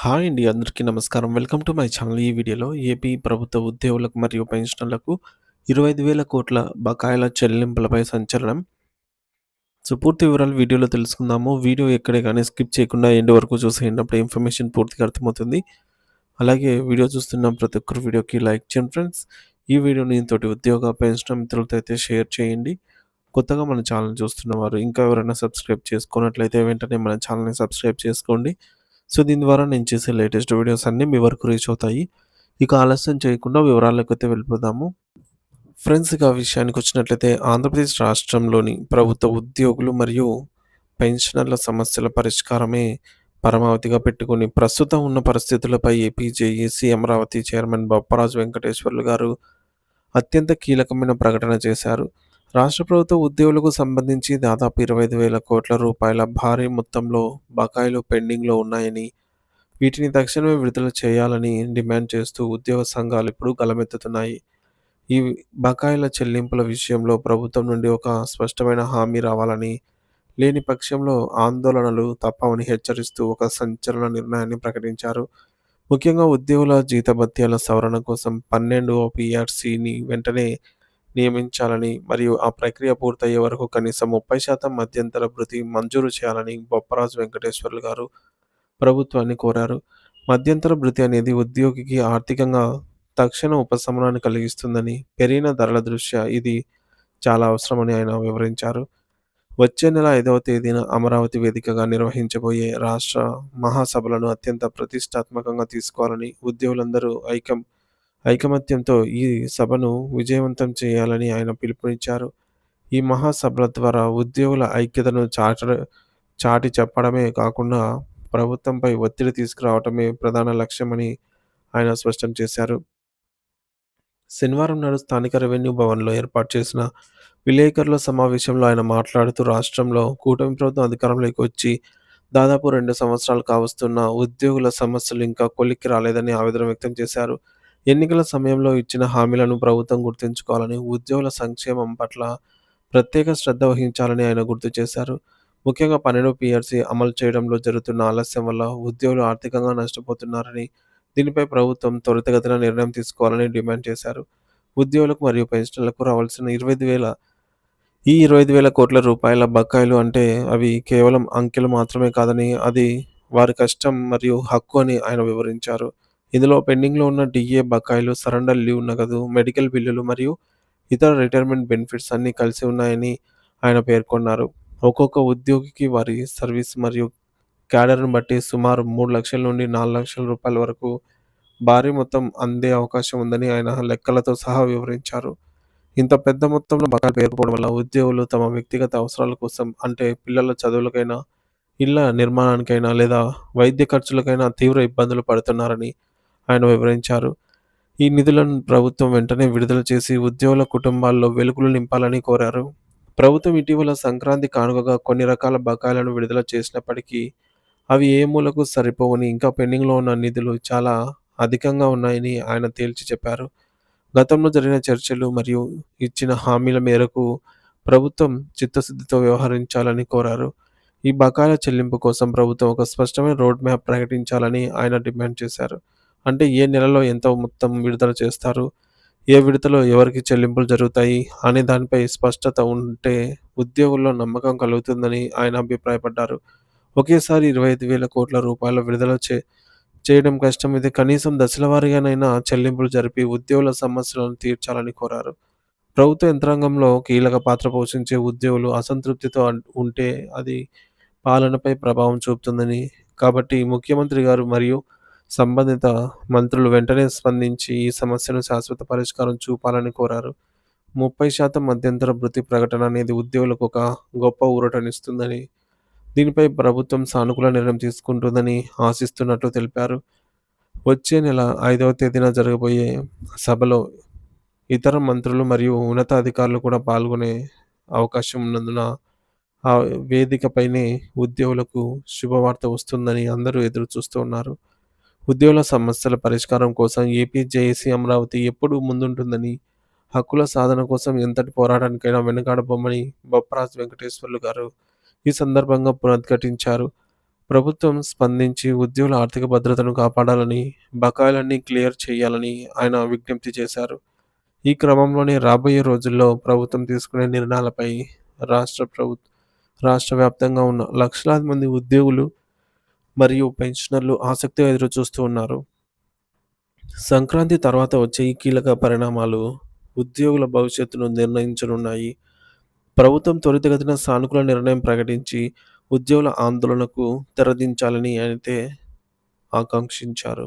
Hi అండి. అందరికీ నమస్కారం. Welcome to my channel. ఈ వీడియోలో ఏపీ ప్రభుత్వ ఉద్యోగులకు మరియు పెన్షనర్లకు 25,000,00,00,000 బకాయిల చెల్లింపులపై సంచలనం. పూర్తి వివరాలు వీడియోలో తెలుసుకుందాము. వీడియో ఎక్కడే గాని స్కిప్ చేయకుండా ఎండ్ వరకు చూసేయండి. అప్పుడే ఇన్ఫర్మేషన్ పూర్తిగా అర్థమవుతుంది. అలాగే వీడియో చూస్తున్న ప్రతి ఒక్కరు వీడియోకి లైక్ చేయండి ఫ్రెండ్స్. ఈ వీడియోని తోటి ఉద్యోగ, పెన్షనర్ మిత్రులతో అయితే షేర్ చేయండి. కొత్తగా మన ఛానల్ చూస్తున్నవారు ఇంకా ఎవరైనా సబ్స్క్రైబ్ చేసుకున్నట్లయితే వెంటనే మన ఛానల్‌ని సబ్స్క్రైబ్ చేసుకోండి. దీని ద్వారా నేను చేసే లేటెస్ట్ వీడియోస్ అన్నీ మీ వరకు రీచ్ అవుతాయి. ఇక ఆలస్యం చేయకుండా వివరాల్లోకైతే వెళ్ళిపోదాము. ఫ్రెండ్స్ ఇక విషయానికొచ్చినట్లయితే ఆంధ్రప్రదేశ్ రాష్ట్రంలోని ప్రభుత్వ ఉద్యోగులు మరియు పెన్షనర్ల సమస్యల పరిష్కారమే పరమావధిగా పెట్టుకొని ప్రస్తుతం ఉన్న పరిస్థితులపై AP JAC Amaravati chairman Bopparaju Venkateswarlu గారు అత్యంత కీలకమైన ప్రకటన చేశారు. రాష్ట్ర ప్రభుత్వ ఉద్యోగులకు సంబంధించి దాదాపు 25,000,00,00,000 భారీ మొత్తంలో బకాయిలు పెండింగ్‌లో ఉన్నాయని, వీటిని తక్షణమే విడుదల చేయాలని డిమాండ్ చేస్తూ ఉద్యోగ సంఘాలు ఇప్పుడు గళమెత్తుతున్నాయి. ఈ బకాయిల చెల్లింపుల విషయంలో ప్రభుత్వం నుండి ఒక స్పష్టమైన హామీ రావాలని, లేని పక్షంలో ఆందోళనలు తప్పవని హెచ్చరిస్తూ ఒక సంచలన నిర్ణయాన్ని ప్రకటించారు. ముఖ్యంగా ఉద్యోగుల జీతభత్యాల సవరణ కోసం 12వ పీఆర్సీని వెంటనే నియమించాలని మరియు ఆ ప్రక్రియ పూర్తయ్యే వరకు కనీసం 30% మధ్యంతర భృతి మంజూరు చేయాలని బొప్పరాజు వెంకటేశ్వర్లు గారు ప్రభుత్వాన్ని కోరారు. మధ్యంతర భృతి అనేది ఉద్యోగికి ఆర్థికంగా తక్షణ ఉపశమనాన్ని కలిగిస్తుందని, పెరిగిన ధరల దృష్ట్యా ఇది చాలా అవసరమని ఆయన వివరించారు. వచ్చే నెల 5వ తేదీన అమరావతి వేదికగా నిర్వహించబోయే రాష్ట్ర మహాసభలను అత్యంత ప్రతిష్టాత్మకంగా తీసుకోవాలని, ఉద్యోగులందరూ ఐకమత్యంతో ఈ సభను విజయవంతం చేయాలని ఆయన పిలుపునిచ్చారు. ఈ మహాసభల ద్వారా ఉద్యోగుల ఐక్యతను చాటి చెప్పడమే కాకుండా ప్రభుత్వంపై ఒత్తిడి తీసుకురావటమే ప్రధాన లక్ష్యమని ఆయన స్పష్టం చేశారు. శనివారం నాడు స్థానిక రెవెన్యూ భవన్‌లో ఏర్పాటు చేసిన విలేకరుల సమావేశంలో ఆయన మాట్లాడుతూ రాష్ట్రంలో కూటమి ప్రభుత్వం అధికారంలోకి వచ్చి దాదాపు 2 సంవత్సరాలు కావస్తున్నా ఉద్యోగుల సమస్యలు ఇంకా కొలిక్కి రాలేదని ఆవేదన వ్యక్తం చేశారు. ఎన్నికల సమయంలో ఇచ్చిన హామీలను ప్రభుత్వం గుర్తుంచుకోవాలని, ఉద్యోగుల సంక్షేమం పట్ల ప్రత్యేక శ్రద్ధ వహించాలని ఆయన గుర్తు చేశారు. ముఖ్యంగా 12 పీఆర్సీ అమలు చేయడంలో జరుగుతున్న ఆలస్యం వల్ల ఉద్యోగులు ఆర్థికంగా నష్టపోతున్నారని, దీనిపై ప్రభుత్వం త్వరితగతిన నిర్ణయం తీసుకోవాలని డిమాండ్ చేశారు. ఉద్యోగులకు మరియు పెన్షనర్లకు రావాల్సిన 25,000,00,00,000 బకాయిలు అంటే అవి కేవలం అంకెలు మాత్రమే కాదని, అది వారి కష్టం మరియు హక్కు అని ఆయన వివరించారు. ఇందులో పెండింగ్‌లో ఉన్న డీఏ బకాయిలు, సరెండర్ లీవ్ నగదు, మెడికల్ బిల్లులు మరియు ఇతర రిటైర్మెంట్ బెనిఫిట్స్ అన్నీ కలిసి ఉన్నాయని ఆయన పేర్కొన్నారు. ఒక్కొక్క ఉద్యోగికి వారి సర్వీస్ మరియు క్యాడర్‌ని బట్టి సుమారు 3,00,000 నుండి 4,00,000 వరకు భారీ మొత్తం అందే అవకాశం ఉందని ఆయన లెక్కలతో సహా వివరించారు. ఇంత పెద్ద మొత్తంలో బకాయిలు పేరుకుపోవడం వల్ల ఉద్యోగులు తమ వ్యక్తిగత అవసరాల కోసం అంటే పిల్లల చదువులకైనా, ఇళ్ల నిర్మాణానికైనా లేదా వైద్య ఖర్చులకైనా తీవ్ర ఇబ్బందులు పడుతున్నారని ఆయన వివరించారు. ఈ నిధులను ప్రభుత్వం వెంటనే విడుదల చేసి ఉద్యోగుల కుటుంబాల్లో వెలుగులు నింపాలని కోరారు. ప్రభుత్వం ఇటీవల సంక్రాంతి కానుకగా కొన్ని రకాల బకాయిలను విడుదల చేసినప్పటికీ అవి ఏ మూలకు సరిపోవని, ఇంకా పెండింగ్‌లో ఉన్న నిధులు చాలా అధికంగా ఉన్నాయని ఆయన తేల్చి చెప్పారు. గతంలో జరిగిన చర్చలు మరియు ఇచ్చిన హామీల మేరకు ప్రభుత్వం చిత్తశుద్ధితో వ్యవహరించాలని కోరారు. ఈ బకాయిల చెల్లింపు కోసం ప్రభుత్వం ఒక స్పష్టమైన రోడ్ మ్యాప్ ప్రకటించాలని ఆయన డిమాండ్ చేశారు. అంటే ఏ నెలలో ఎంత మొత్తం విడుదల చేస్తారు, ఏ విడతలో ఎవరికి చెల్లింపులు జరుగుతాయి అనే దానిపై స్పష్టత ఉంటే ఉద్యోగుల్లో నమ్మకం కలుగుతుందని ఆయన అభిప్రాయపడ్డారు. ఒకేసారి 25,000,00,00,000 విడుదల చేయడం కష్టమైతే కనీసం దశలవారీగానైనా చెల్లింపులు జరిపి ఉద్యోగుల సమస్యలను తీర్చాలని కోరారు. ప్రభుత్వ యంత్రాంగంలో కీలక పాత్ర పోషించే ఉద్యోగులు అసంతృప్తితో ఉంటే అది పాలనపై ప్రభావం చూపుతుందని, కాబట్టి ముఖ్యమంత్రి గారు మరియు సంబంధిత మంత్రులు వెంటనే స్పందించి ఈ సమస్యను శాశ్వత పరిష్కారం చూపాలని కోరారు. 30% మధ్యంతర భృతి ప్రకటన అనేది ఉద్యోగులకు ఒక గొప్ప ఊరటనిస్తుందని, దీనిపై ప్రభుత్వం సానుకూల నిర్ణయం తీసుకుంటుందని ఆశిస్తున్నట్లు తెలిపారు. వచ్చే నెల 5వ తేదీన జరగబోయే సభలో ఇతర మంత్రులు మరియు ఉన్నతాధికారులు కూడా పాల్గొనే అవకాశం ఉన్నందున ఆ వేదికపైనే ఉద్యోగులకు శుభవార్త వస్తుందని అందరూ ఎదురు చూస్తూ ఉన్నారు. ఉద్యోగుల సమస్యల పరిష్కారం కోసం ఏపీ జేఏసీ అమరావతి ఎప్పుడూ ముందుంటుందని, హక్కుల సాధన కోసం ఎంతటి పోరాటానికైనా వెనుకాడబోమని బొప్పరాజు వెంకటేశ్వర్లు గారు ఈ సందర్భంగా పునరుద్ఘాటించారు. ప్రభుత్వం స్పందించి ఉద్యోగుల ఆర్థిక భద్రతను కాపాడాలని, బకాయిలన్నీ క్లియర్ చేయాలని ఆయన విజ్ఞప్తి చేశారు. ఈ క్రమంలోనే రాబోయే రోజుల్లో ప్రభుత్వం తీసుకునే నిర్ణయాలపై రాష్ట్ర ప్రభు రాష్ట్ర వ్యాప్తంగా ఉన్న లక్షలాది మంది ఉద్యోగులు మరియు పెన్షనర్లు ఆసక్తిగా ఎదురుచూస్తూ ఉన్నారు. సంక్రాంతి తర్వాత వచ్చే ఈ కీలక పరిణామాలు ఉద్యోగుల భవిష్యత్తును నిర్ణయించనున్నాయి. ప్రభుత్వం త్వరితగతిన సానుకూల నిర్ణయం ప్రకటించి ఉద్యోగుల ఆందోళనకు తెరదించాలని అయితే ఆకాంక్షించారు.